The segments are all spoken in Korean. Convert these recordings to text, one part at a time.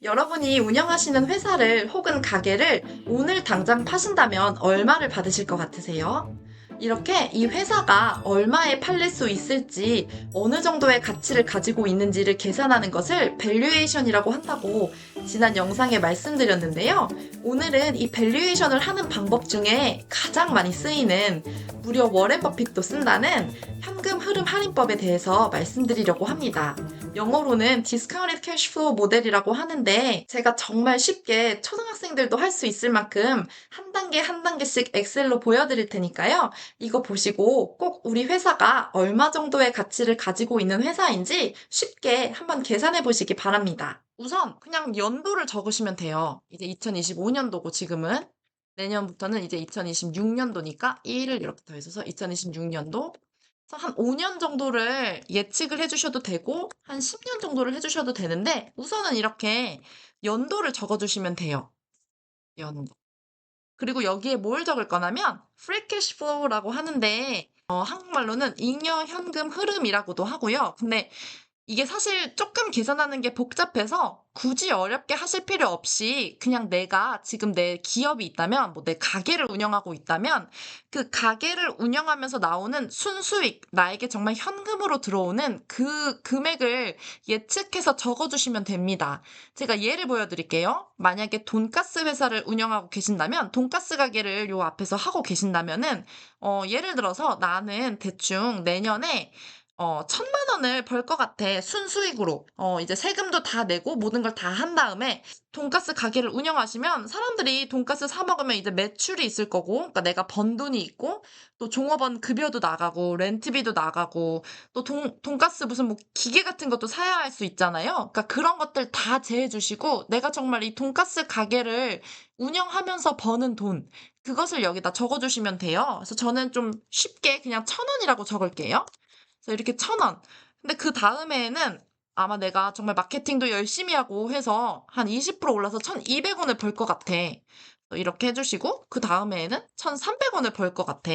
여러분이 운영하시는 회사를 혹은 가게를 오늘 당장 파신다면 얼마를 받으실 것 같으세요? 이렇게 이 회사가 얼마에 팔릴 수 있을지 어느 정도의 가치를 가지고 있는지를 계산하는 것을 밸류에이션이라고 한다고 지난 영상에 말씀드렸는데요. 오늘은 이 밸류에이션을 하는 방법 중에 가장 많이 쓰이는 무려 워렌 버핏도 쓴다는 현금 흐름 할인법에 대해서 말씀드리려고 합니다. 영어로는 디스카운티드 캐시플로우 모델이라고 하는데 제가 정말 쉽게 초등학생들도 할 수 있을 만큼 한 단계 한 단계씩 엑셀로 보여드릴 테니까요. 이거 보시고 꼭 우리 회사가 얼마 정도의 가치를 가지고 있는 회사인지 쉽게 한번 계산해 보시기 바랍니다. 우선 그냥 연도를 적으시면 돼요. 이제 2025년도고 지금은 내년부터는 이제 2026년도니까 1을 이렇게 더해서 2026년도 한 5년 정도를 예측을 해주셔도 되고, 한 10년 정도를 해주셔도 되는데, 우선은 이렇게 연도를 적어주시면 돼요. 연도. 그리고 여기에 뭘 적을 거냐면, free cash flow라고 하는데, 한국말로는 잉여 현금 흐름이라고도 하고요. 근데 이게 사실 조금 계산하는 게 복잡해서 굳이 어렵게 하실 필요 없이 그냥 내가 지금 내 기업이 있다면, 뭐 내 가게를 운영하고 있다면 그 가게를 운영하면서 나오는 순수익, 나에게 정말 현금으로 들어오는 그 금액을 예측해서 적어주시면 됩니다. 제가 예를 보여드릴게요. 만약에 돈가스 회사를 운영하고 계신다면, 돈가스 가게를 요 앞에서 하고 계신다면은, 예를 들어서 나는 대충 내년에 1,000만 원을 벌 것 같아. 순수익으로. 이제 세금도 다 내고 모든 걸 다 한 다음에 돈가스 가게를 운영하시면 사람들이 돈가스 사 먹으면 이제 매출이 있을 거고, 그러니까 내가 번 돈이 있고, 또 종업원 급여도 나가고, 렌트비도 나가고, 또 돈가스 무슨 뭐 기계 같은 것도 사야 할 수 있잖아요. 그러니까 그런 것들 다 제해 주시고, 내가 정말 이 돈가스 가게를 운영하면서 버는 돈, 그것을 여기다 적어 주시면 돼요. 그래서 저는 좀 쉽게 그냥 1,000원이라고 적을게요. 그래서 이렇게 1,000원. 근데 그 다음에는 아마 내가 정말 마케팅도 열심히 하고 해서 한 20% 올라서 1,200원을 벌 것 같아. 이렇게 해주시고, 그 다음에는 1,300원을 벌 것 같아.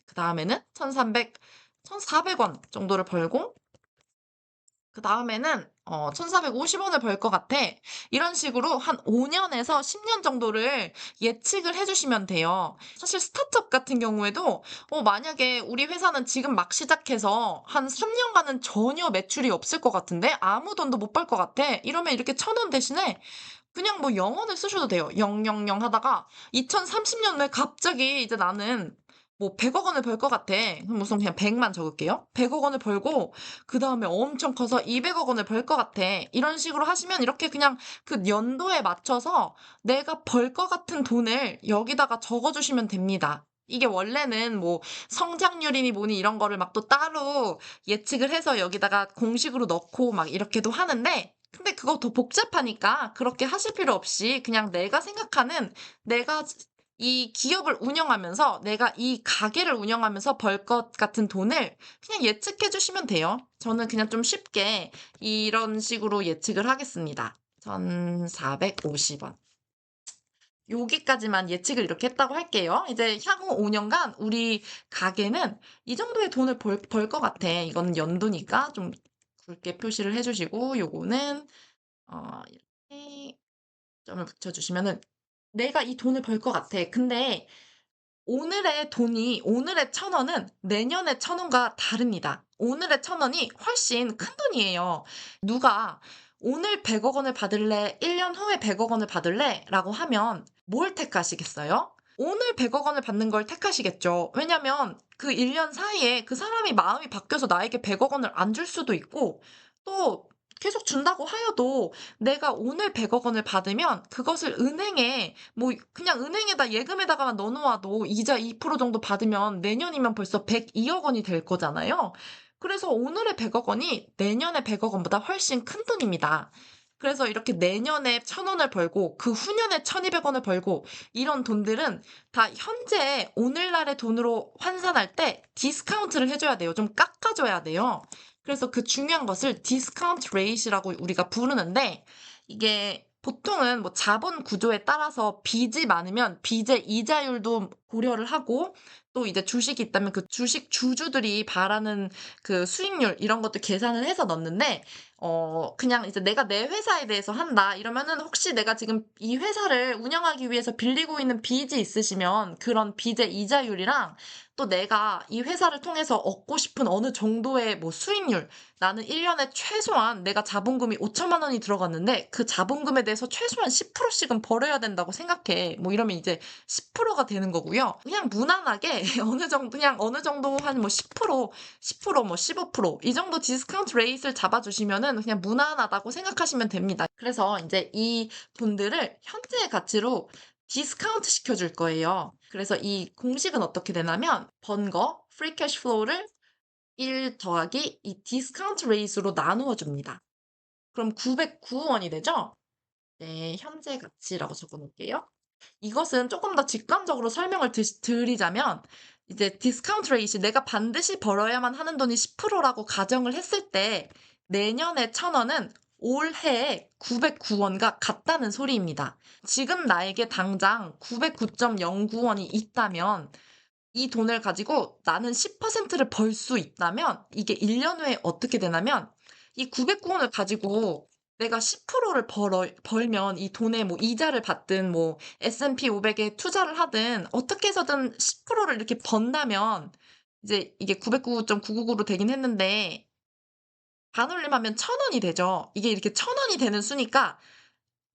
그 다음에는 1,400원 정도를 벌고, 그 다음에는 1,450원을 벌 것 같아. 이런 식으로 한 5년에서 10년 정도를 예측을 해주시면 돼요. 사실 스타트업 같은 경우에도 만약에 우리 회사는 지금 막 시작해서 한 3년간은 전혀 매출이 없을 것 같은데 아무 돈도 못 벌 것 같아. 이러면 이렇게 1,000원 대신에 그냥 뭐 0원을 쓰셔도 돼요. 000 하다가 2030년에 갑자기 이제 나는 뭐 100억 원을 벌 것 같아. 그럼 우선 그냥 100만 적을게요. 100억 원을 벌고 그 다음에 엄청 커서 200억 원을 벌 것 같아. 이런 식으로 하시면 이렇게 그냥 그 연도에 맞춰서 내가 벌 것 같은 돈을 여기다가 적어주시면 됩니다. 이게 원래는 뭐 성장률이니 뭐니 이런 거를 막 또 따로 예측을 해서 여기다가 공식으로 넣고 막 이렇게도 하는데 근데 그거 더 복잡하니까 그렇게 하실 필요 없이 그냥 내가 생각하는 내가 이 기업을 운영하면서 내가 이 가게를 운영하면서 벌 것 같은 돈을 그냥 예측해 주시면 돼요. 저는 그냥 좀 쉽게 이런 식으로 예측을 하겠습니다. 1,450원. 여기까지만 예측을 이렇게 했다고 할게요. 이제 향후 5년간 우리 가게는 이 정도의 돈을 벌 것 같아. 이거는 연도니까 좀 굵게 표시를 해주시고, 요거는 이렇게 점을 붙여주시면은 내가 이 돈을 벌 것 같아. 근데 오늘의 1,000원은 내년의 1,000원과 다릅니다. 오늘의 1,000원이 훨씬 큰 돈이에요. 누가 오늘 100억 원을 받을래? 1년 후에 100억 원을 받을래? 라고 하면 뭘 택하시겠어요? 오늘 100억 원을 받는 걸 택하시겠죠. 왜냐면 그 1년 사이에 그 사람이 마음이 바뀌어서 나에게 100억 원을 안 줄 수도 있고 또 계속 준다고 하여도 내가 오늘 100억 원을 받으면 그것을 은행에 뭐 그냥 은행에다 예금에다가만 넣어놓아도 이자 2% 정도 받으면 내년이면 벌써 102억 원이 될 거잖아요. 그래서 오늘의 100억 원이 내년의 100억 원보다 훨씬 큰 돈입니다. 그래서 이렇게 내년에 1,000원을 벌고 그 후년에 1,200원을 벌고 이런 돈들은 다 현재 오늘날의 돈으로 환산할 때 디스카운트를 해줘야 돼요. 좀 깎아줘야 돼요. 그래서 그 중요한 것을 디스카운트 레이시라고 우리가 부르는데 이게 보통은 뭐 자본 구조에 따라서 빚이 많으면 빚의 이자율도 고려를 하고 또 이제 주식이 있다면 그 주식 주주들이 바라는 그 수익률 이런 것도 계산을 해서 넣는데 그냥 이제 내가 내 회사에 대해서 한다 이러면은 혹시 내가 지금 이 회사를 운영하기 위해서 빌리고 있는 빚이 있으시면 그런 빚의 이자율이랑 또 내가 이 회사를 통해서 얻고 싶은 어느 정도의 뭐 수익률 나는 1년에 최소한 내가 자본금이 5천만 원이 들어갔는데 그 자본금에 대해서 최소한 10%씩은 벌어야 된다고 생각해. 뭐 이러면 이제 10%가 되는 거고요. 그냥 무난하게 어느 정도 한 뭐 10%, 10%, 뭐 15%이 정도 디스카운트 레이트를 잡아주시면은 그냥 무난하다고 생각하시면 됩니다. 그래서 이제 이 돈들을 현재의 가치로 디스카운트 시켜줄 거예요. 그래서 이 공식은 어떻게 되냐면 번 거, free cash flow를 1 더하기 이 디스카운트 레이스로 나누어 줍니다. 그럼 909원이 되죠? 네, 현재 가치라고 적어 놓을게요. 이것은 조금 더 직관적으로 설명을 드리자면 이제 디스카운트 레이시 내가 반드시 벌어야만 하는 돈이 10%라고 가정을 했을 때 내년에 1,000원은 올해에 909원과 같다는 소리입니다. 지금 나에게 당장 909.09원이 있다면 이 돈을 가지고 나는 10%를 벌 수 있다면 이게 1년 후에 어떻게 되냐면 이 909원을 가지고 내가 10%를 벌면 이 돈에 뭐 이자를 받든 뭐 S&P 500에 투자를 하든 어떻게 해서든 10%를 이렇게 번다면 이제 이게 909.999로 되긴 했는데 반올림하면 1,000원이 되죠. 이게 이렇게 1,000원이 되는 수니까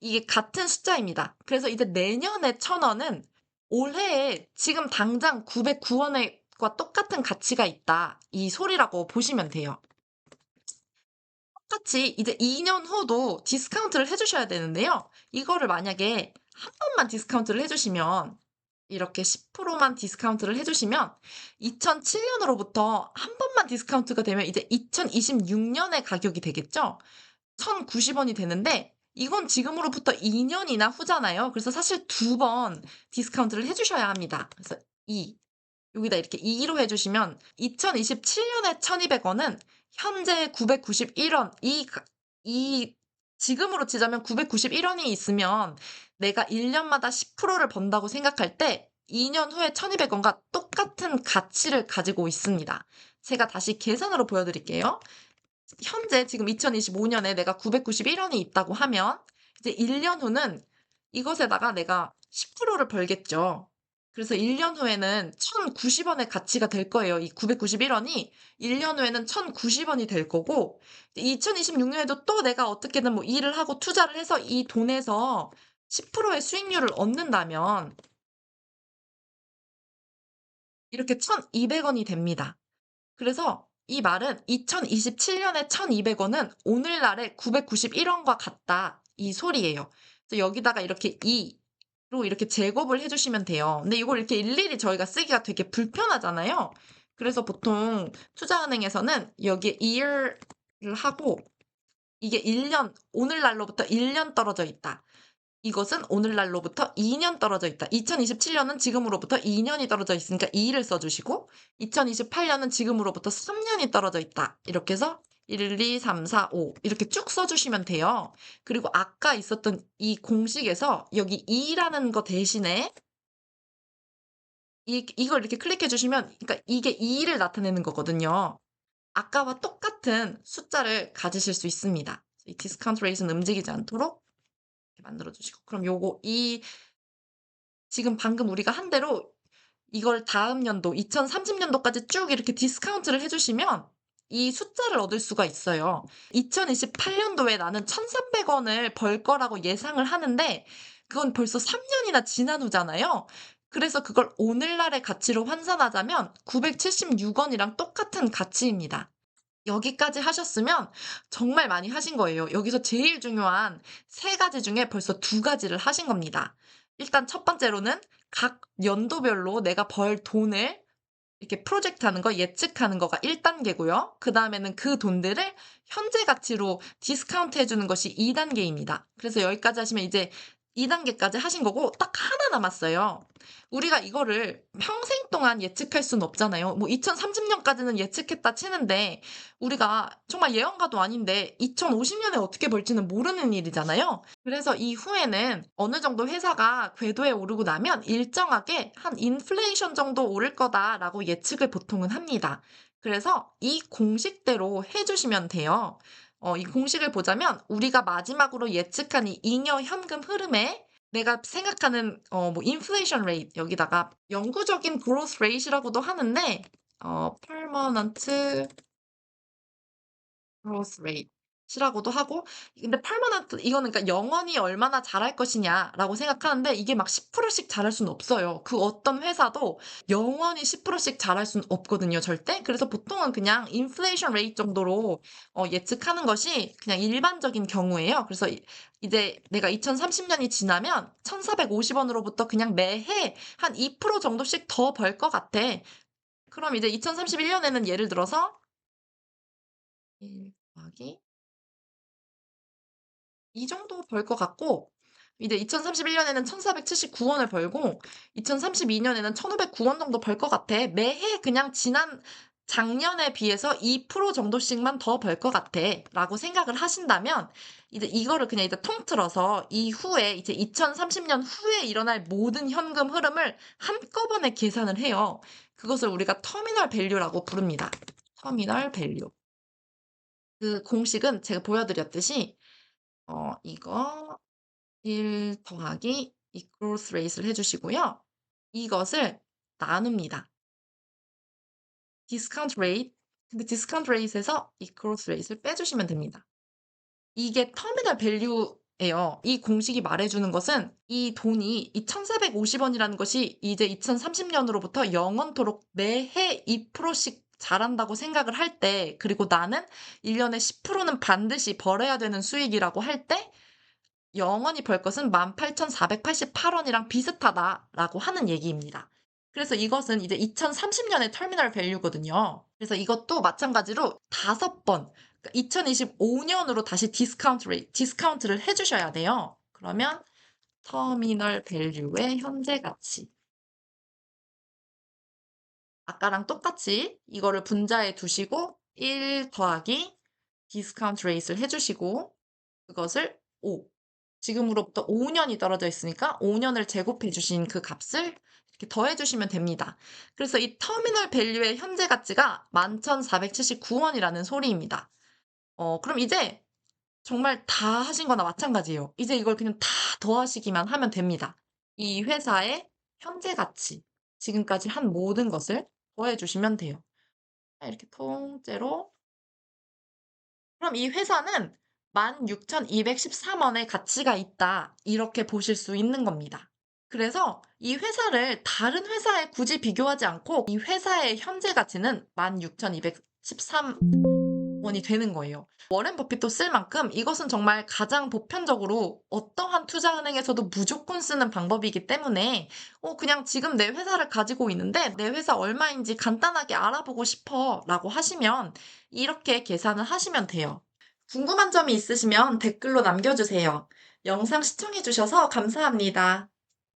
이게 같은 숫자입니다. 그래서 이제 내년에 1,000원은 올해에 지금 당장 909원과 똑같은 가치가 있다. 이 소리라고 보시면 돼요. 똑같이 이제 2년 후도 디스카운트를 해주셔야 되는데요. 이거를 만약에 한 번만 디스카운트를 해주시면 이렇게 10%만 디스카운트를 해주시면 2007년으로부터 한 번만 디스카운트가 되면 이제 2026년의 가격이 되겠죠? 1,090원이 되는데 이건 지금으로부터 2년이나 후잖아요. 그래서 사실 2번 디스카운트를 해주셔야 합니다. 그래서 2 여기다 이렇게 2로 해주시면 2027년에 1,200원은 현재 991원 이 지금으로 치자면 991원이 있으면 내가 1년마다 10%를 번다고 생각할 때 2년 후에 1,200원과 똑같은 가치를 가지고 있습니다. 제가 다시 계산으로 보여드릴게요. 현재 지금 2025년에 내가 991원이 있다고 하면 이제 1년 후는 이것에다가 내가 10%를 벌겠죠. 그래서 1년 후에는 1,090원의 가치가 될 거예요. 이 991원이 1년 후에는 1,090원이 될 거고 2026년에도 또 내가 어떻게든 뭐 일을 하고 투자를 해서 이 돈에서 10%의 수익률을 얻는다면 이렇게 1,200원이 됩니다. 그래서 이 말은 2027년에 1,200원은 오늘날의 991원과 같다. 이 소리예요. 그래서 여기다가 이렇게 2로 이렇게 제곱을 해주시면 돼요. 근데 이걸 이렇게 일일이 저희가 쓰기가 되게 불편하잖아요. 그래서 보통 투자은행에서는 여기에 year를 하고 이게 1년, 오늘날로부터 1년 떨어져 있다. 이것은 오늘날로부터 2년 떨어져 있다. 2027년은 지금으로부터 2년이 떨어져 있으니까 2를 써주시고 2028년은 지금으로부터 3년이 떨어져 있다. 이렇게 해서 1, 2, 3, 4, 5 이렇게 쭉 써주시면 돼요. 그리고 아까 있었던 이 공식에서 여기 2라는 거 대신에 이걸 이렇게 클릭해 주시면 그러니까 이게 2를 나타내는 거거든요. 아까와 똑같은 숫자를 가지실 수 있습니다. 이 디스카운트 레이트는 움직이지 않도록 이렇게 만들어 주시고 그럼 요거 지금 방금 우리가 한 대로 이걸 다음 연도 2030년도까지 쭉 이렇게 디스카운트를 해주시면 이 숫자를 얻을 수가 있어요. 2028년도에 나는 1,300원을 벌 거라고 예상을 하는데 그건 벌써 3년이나 지난 후잖아요. 그래서 그걸 오늘날의 가치로 환산하자면 976원이랑 똑같은 가치입니다. 여기까지 하셨으면 정말 많이 하신 거예요. 여기서 제일 중요한 세 가지 중에 벌써 두 가지를 하신 겁니다. 일단 첫 번째로는 각 연도별로 내가 벌 돈을 이렇게 프로젝트 하는 거, 예측하는 거가 1단계고요. 그 다음에는 그 돈들을 현재 가치로 디스카운트 해주는 것이 2단계입니다. 그래서 여기까지 하시면 이제 2단계까지 하신 거고 딱 하나 남았어요. 우리가 이거를 평생 동안 예측할 수는 없잖아요. 뭐 2030년까지는 예측했다 치는데 우리가 정말 예언가도 아닌데 2050년에 어떻게 벌지는 모르는 일이잖아요. 그래서 이후에는 어느 정도 회사가 궤도에 오르고 나면 일정하게 한 인플레이션 정도 오를 거다라고 예측을 보통은 합니다. 그래서 이 공식대로 해주시면 돼요. 이 공식을 보자면 우리가 마지막으로 예측한 이 잉여 현금 흐름에 내가 생각하는 뭐 인플레이션 레이트 여기다가 영구적인 그로스 레이트라고도 하는데 퍼머넌트 그로스 레이트라고도 하고 근데 퍼머넌트 이거는 그러니까 영원히 얼마나 잘할 것이냐라고 생각하는데 이게 막 10%씩 잘할 수는 없어요. 그 어떤 회사도 영원히 10%씩 잘할 수는 없거든요, 절대. 그래서 보통은 그냥 인플레이션 레이트 정도로 예측하는 것이 그냥 일반적인 경우예요. 그래서 이제 내가 2030년이 지나면 1,450원으로부터 그냥 매해 한 2% 정도씩 더 벌 것 같아. 그럼 이제 2031년에는 예를 들어서 1 더하기 이 정도 벌 것 같고 이제 2031년에는 1,479원을 벌고 2032년에는 1,509원 정도 벌 것 같아. 매해 그냥 작년에 비해서 2% 정도씩만 더 벌 것 같아. 라고 생각을 하신다면 이제 이거를 그냥 이제 통틀어서 이후에 이제 2030년 후에 일어날 모든 현금 흐름을 한꺼번에 계산을 해요. 그것을 우리가 터미널 밸류라고 부릅니다. 터미널 밸류. 그 공식은 제가 보여드렸듯이 이거 1 더하기 이 growth rate를 해주시고요. 이것을 나눕니다. discount rate. 근데 discount rate에서 이 growth rate를 빼주시면 됩니다. 이게 터미널 밸류예요. 이 공식이 말해주는 것은 이 돈이 이 1,450원이라는 것이 이제 2030년으로부터 영원토록 매해 2%씩 자란다고 생각을 할 때, 그리고 나는 1년에 10%는 반드시 벌어야 되는 수익이라고 할 때, 영원히 벌 것은 18,488원이랑 비슷하다라고 하는 얘기입니다. 그래서 이것은 이제 2030년의 터미널 밸류거든요. 그래서 이것도 마찬가지로 5번, 2025년으로 다시 디스카운트를 해주셔야 돼요. 그러면 터미널 밸류의 현재 가치. 아까랑 똑같이 이거를 분자에 두시고 1 더하기 디스카운트 레이트를 해주시고 그것을 5. 지금으로부터 5년이 떨어져 있으니까 5년을 제곱해 주신 그 값을 이렇게 더해 주시면 됩니다. 그래서 이 터미널 밸류의 현재 가치가 11,479원이라는 소리입니다. 그럼 이제 정말 다 하신 거나 마찬가지예요. 이제 이걸 그냥 다 더하시기만 하면 됩니다. 이 회사의 현재 가치, 지금까지 한 모든 것을 더해 주시면 돼요. 이렇게 통째로. 그럼 이 회사는 16,213원의 가치가 있다. 이렇게 보실 수 있는 겁니다. 그래서 이 회사를 다른 회사에 굳이 비교하지 않고 이 회사의 현재 가치는 16,213원이 되는 거예요. 워렌 버핏도 쓸 만큼 이것은 정말 가장 보편적으로 어떠한 투자은행에서도 무조건 쓰는 방법이기 때문에 그냥 지금 내 회사를 가지고 있는데 내 회사 얼마인지 간단하게 알아보고 싶어 라고 하시면 이렇게 계산을 하시면 돼요. 궁금한 점이 있으시면 댓글로 남겨주세요. 영상 시청해주셔서 감사합니다.